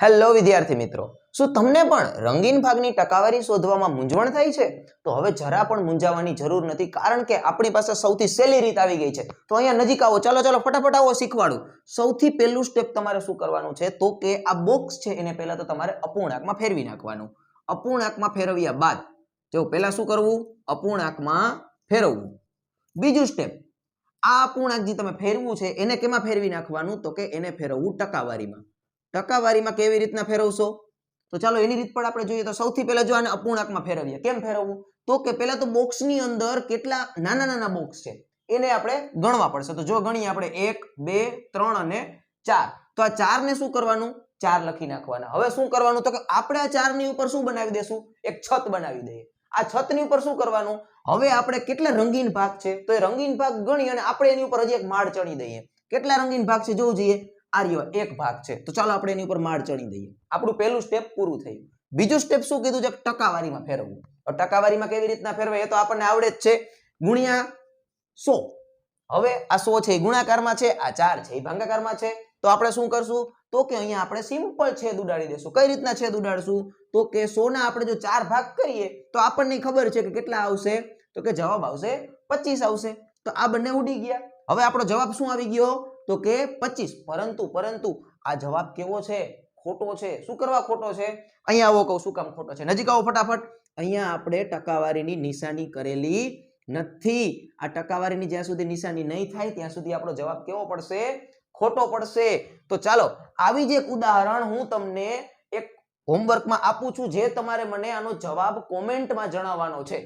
Hello વિદ્યાર્થી મિત્રો, શું તમને પણ રંગીન ભાગની ટકાવારી શોધવામાં મૂંઝવણ થાય છે? તો હવે જરા પણ મૂંઝાવાની જરૂર નથી, કારણ કે આપણી પાસે સૌથી સહેલી રીત આવી ગઈ છે. તો અહીંયા નજીક આવો, ચાલો ફટાફટ આવો, શીખવાડું. સૌથી પહેલું સ્ટેપ તમારે શું કરવાનું છે તો કે આ બોક્સ છે એને પહેલા તો તમારે અપૂર્ણાંકમાં ફેરવી નાખવાનું. અપૂર્ણાંકમાં ફેરવ્યા બાદ જો પહેલા શું કરવું? અપૂર્ણાંકમાં ફેરવવું. બીજું સ્ટેપ, આ અપૂર્ણાંક જે તમે ફેરવું છે એને કેમાં ફેરવી નાખવાનું? તો કે એને ફેરવવું ટકાવારીમાં. ટકાવારીમાં કેવી રીતના ફેરવશો? તો ચાલો એની રીત પણ આપણે જોઈએ. તો સૌથી પહેલા જો આને અપૂર્ણાંકમાં ફેરવીએ. કેમ ફેરવવું? તો કે પહેલા તો બોક્સની અંદર કેટલા નાના નાના બોક્સ છે એને આપણે ગણવા પડશે. તો જો ગણીએ આપણે 1 2 3 અને 4. તો આ 4 ને શું કરવાનું? 4 લખી નાખવાના. હવે શું કરવાનું? તો કે આપણે આ 4 ની ઉપર શું બનાવી દેશું? એક છત બનાવી દઈએ. આ છતની ઉપર શું કરવાનું? હવે આપણે કેટલા રંગીન ભાગ છે તો એ રંગીન ભાગ ગણી અને આપણે એની ઉપર હજી એક માળ ચડી દઈએ. કેટલા રંગીન ભાગ છે જોવું જોઈએ. આર્યો એક ભાગ છે, તો ચાલો આપણે એની ઉપર માળ ચડી દઈએ. આપણું પહેલું સ્ટેપ પૂરું થયું. બીજું સ્ટેપ શું કીધું છે? ટકાવારીમાં ફેરવવું. ટકાવારીમાં કેવી રીતના ફેરવે એ તો આપણને આવડે જ છે. ગુણ્યા 100. હવે આ 100 છે એ ગુણાકારમાં છે, આ 4 છે એ ભાગાકારમાં છે. તો આપણે શું કરશું? તો કે અહીંયા આપણે સિમ્પલ છેદ ઉડાડી દેશું. કઈ રીતના છેદ ઉડાડશું? તો કે 100 ના આપણે જો 4 ભાગ કરીએ તો આપણને ખબર છે કે કેટલા આવશે? તો કે જવાબ આવશે 25 આવશે. તો આ બંને ઉડી ગયા. હવે આપણો જવાબ શું આવી ગયો? તો કે 25. પરંતુ આ જવાબ કેવો છે? ખોટો છે. શું કરવા ખોટો છે? અહીંયા આવો, કહું શું કામ ખોટો છે. નજીક આવો ફટાફટ. અહીંયા આપણે ટકાવારીની નિશાની કરેલી નથી. આ ટકાવારીની જ્યાં સુધી નિશાની નહીં થાય ત્યાં સુધી આપણો જવાબ કેવો પડશે? ખોટો પડશે. તો ચાલો આવી જ એક ઉદાહરણ હું તમને એક હોમવર્કમાં આપું છું, જે તમારે મને આનો જવાબ કોમેન્ટમાં જણાવવાનો છે.